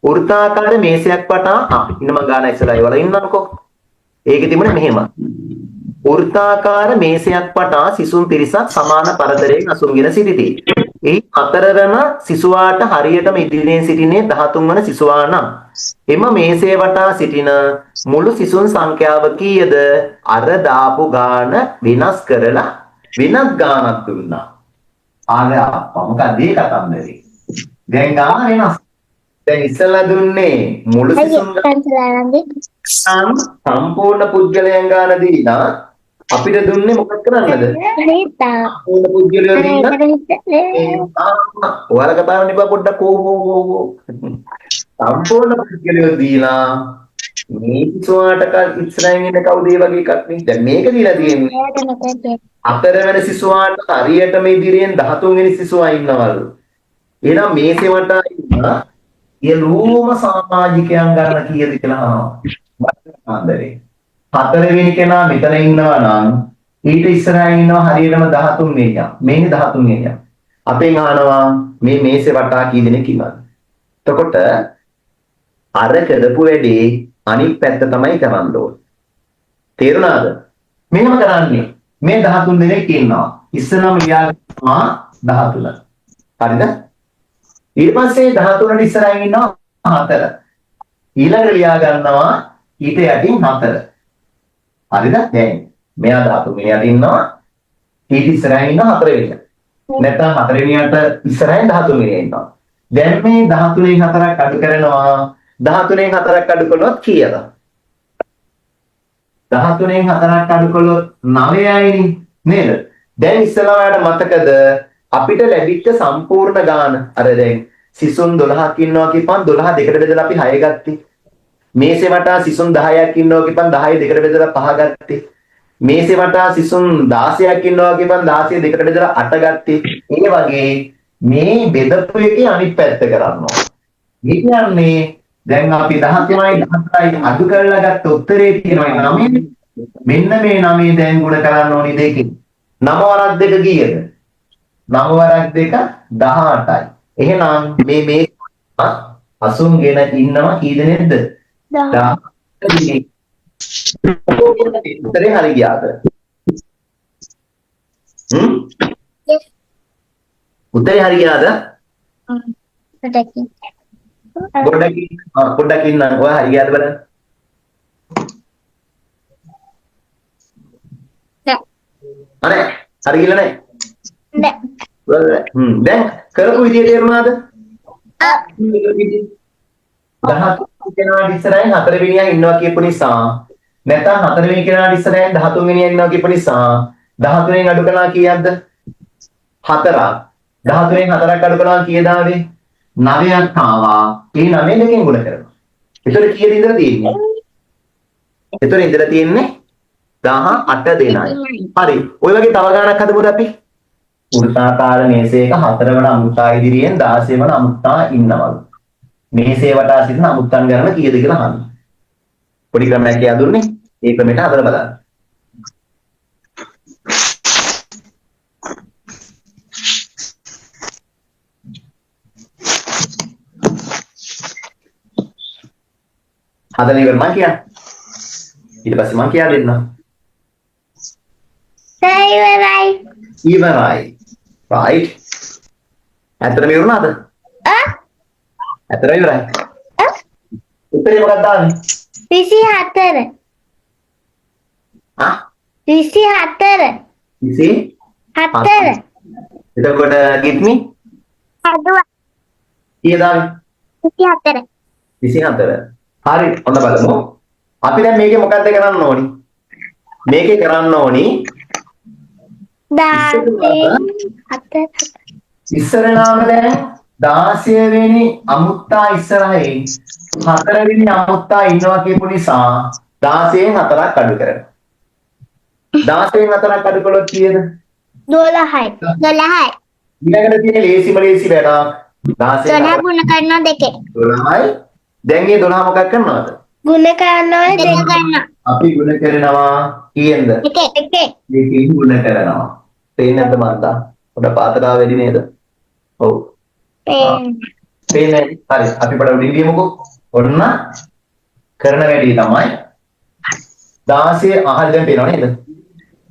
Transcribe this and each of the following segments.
වෘත්තාකාර මේසයක් වටා ඉන්න මම ගාන ඉස්සලා ඒ වල ඉන්නම්කෝ. ඒකේ තිබුණේ මෙහෙම. වෘත්තාකාර මේසයක් වටා සිසුන් පිරිසක් සමාන පරතරයෙන් අසුන්ගෙන සිටිති. එහි හතරවන සිසුවාට හරියටම ඉදිරියෙන් සිටින්නේ 13 වන සිසුවා නම් එම මේසය වටා සිටින මුළු සිසුන් සංඛ්‍යාව කීයද? අර දාපු ගාන වෙනස් කරලා වෙනත් ගානක් දුන්නා. ආර අප්පා මොකද මේ කතන්දරේ? දැන් ගාන වෙනස්. දැන් ඉස්සලා දුන්නේ මුළු සිසුන් සම්පූර්ණ පුද්ගලයන් ගාන දීලා අපිට දුන්නේ මොකක් කරන්නද? සම්පූර්ණ පුද්ගලයෝ දීලා ඔයාලා කතා කරන්න ඉපා පොඩ්ඩක් ඕ සම්පූර්ණ පුද්ගලයෝ දීලා මේ සිසුවාට ඉස්සරහින් ඉන්න කවුද ඒ වගේ එකක් නේ. දැන් මේක දීලා තියෙන්නේ හතරවෙනි සිසුවාට හරියටම ඉදිරියෙන් 13 වෙනි සිසුවා ඉන්නවලු. එහෙනම් මේසේ වටා ඉන්න යලෝම සමාජිකයන් ගන්න කීයද කියලා අහනවා. හතරවෙනි කෙනා මෙතන ඉන්නවා නම් ඊට ඉස්සරහින් ඉන්නවා හරියටම 13 වෙනියා. මේනේ 13 වෙනියා. අපෙන් අහනවා මේ මේසේ වටා කී දෙනෙක් ඉන්නවද? එතකොට අර කරපු වැඩේ අනිත් පැත්ත තමයි කරන්න ඕනේ. තේරුණාද? මෙහෙම කරන්නේ. මේ 13 දෙනෙක් ඉන්නවා. ඉස්සරහම ලියාගන්නවා 13. හරිද? ඊට පස්සේ 13ට ඉස්සරහින් ඉන්නවා 4. ඊළඟට ලියා ගන්නවා ඊට යටින් 4. හරිද? දැන් මෙයා 13 වෙනියට ඉන්නවා. ඊට ඉස්සරහින් ඉන්නවා 4 වෙනිය. නැත්නම් 4 වෙනියට ඉස්සරහින් 13 වෙනිය ඉන්නවා. දැන් මේ 13න් 4ක් අඩු කරනවා. 13න් 4ක් අඩු කළොත් කීයද? 13න් 4ක් අඩු කළොත් 9යිනේ නේද? දැන් ඉස්සලා ඔයාලට මතකද අපිට ලැබිච්ච සම්පූර්ණ ගාන අර දැන් සිසුන් 12ක් ඉන්නවා කියපන් 12 දෙකට බෙදලා අපි 6 ගත්තේ. මේසේ වටා සිසුන් 10ක් ඉන්නවා කියපන් 10 දෙකට බෙදලා 5 ගත්තේ. මේසේ වටා සිසුන් 16ක් ඉන්නවා කියපන් 16 දෙකට බෙදලා 8 ගත්තේ. ඒ වගේ මේ බෙදපු එකේ අනිත් පැත්ත කරනවා. මේ කියන්නේ දැන් අපි 13යි 14යි අඩු කරලා ගත්ත උත්තරේ තියෙනවා 9. මෙන්න මේ 9 දැන් ගුණ කරන්න ඕනි දෙකකින්. 9 වරක් 2 කීයද? 9 වරක් 2 18යි. එහෙනම් මේ 80ගෙන ඉන්නවා කී දෙනෙක්ද? 10 දෙනෙක්. උත්තරේ හරි ගියාද? උත්තරේ හරි ගියාද? පොඩ්ඩක් ඉන්න ඔයා හරි ගියාද බලන්න. නෑ. හරි ගිහලා නෑ. නෑ. දැන් කරපු විදිය තේරුණාද? 13 කෙනාට ඉස්සරහින් 4 වෙනියා ඉන්නවා කියපු නිසා නැත්නම් 4 වෙනි කෙනාට ඉස්සරහින් 13 වෙනියා ඉන්නවා කියපු නිසා 13න් අඩු කරනවා කීයක්ද? 4ක්. 13න් 4ක් අඩු කරනවා කීයද ආවේ? 9ක් ආවා. ඒ 9 දෙකෙන් ගුණ කරනවා. ඒතර කීයද ඉඳලා තියෙන්නේ? ඒතර ඉඳලා තියෙන්නේ 18 දෙනයි. හරි. ඔය වගේ තව ගානක් හදමුද අපි? වෘත්තාකාර මේසයක 4 වන අමුත්තා ඉදිරියෙන් 16 වන අමුත්තා ඉන්නවලු. මේසේ වටා සිටින අමුත්තන් ගණන කීයද කියලා අහන්න. පොඩි ක්‍රමයක් කියා දුන්නේ. ඒ ක්‍රමයට හදලා බලන්න. හදලා ඉවර මම කියන්න. ඊට පස්සේ මම කියා දෙන්නම්. ඉවරයි. ඉවරයි. right. ඇත්තටම ඉවරුණාද? ඇත්තටම ඉවරයි. උත්තරේ මොකක්ද දාන්නේ? 24. ආ? 24. 24. එතකොට give me? හදුවා. කීයද දාන්නේ? 24. 24. හරි ඔන්න බලමු. අපි දැන් මේකේ මොකක්ද කරන්න ඕනි? මේකේ කරන්න ඕනි 17. ඉස්සරහාම දැන් 16 වෙනි අමුත්තා ඉස්සරහින් 4 වෙනි අමුත්තා ඉන්නවා කියපු නිසා 16න් 4ක් අඩු කරනවා. 16න් 4ක් අඩු කළොත් කීයද? 12යි. 12යි. ඊළඟට තියෙන ලේසිම ලේසි වැඩක් 16 ගුණ කරනවා දෙකේ. 12යි. දැන් මේ 12 මොකක් කරනවද? ගුණ කරනවා දෙක ගන්නවා. අපි ගුණ කරනවා කීයෙන්ද? එකේ. දෙකකින් ගුණ කරනවා. තේන්නේ නැද්ද මන්දා? පොඩ පාතලා වැඩි නේද? ඔව්. පේන්නේ හරි අපි පොඩ උඩින් ගියමුකෝ. ඔන්න කරන වැඩේ තමයි 16 අහල් දැන් පේනව නේද?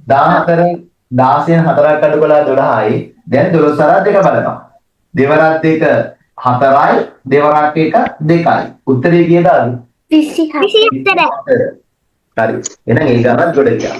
14 16න් 4ක් අඩු කළා 12යි. දැන් 12 සරා දෙක බලනවා. දෙවරක් දෙක 4යි දෙවරක් එක 2යි. උත්තරේ කීයද? 24. හරි. එහෙනම් ඒ ගණන් ගොඩ ගියා.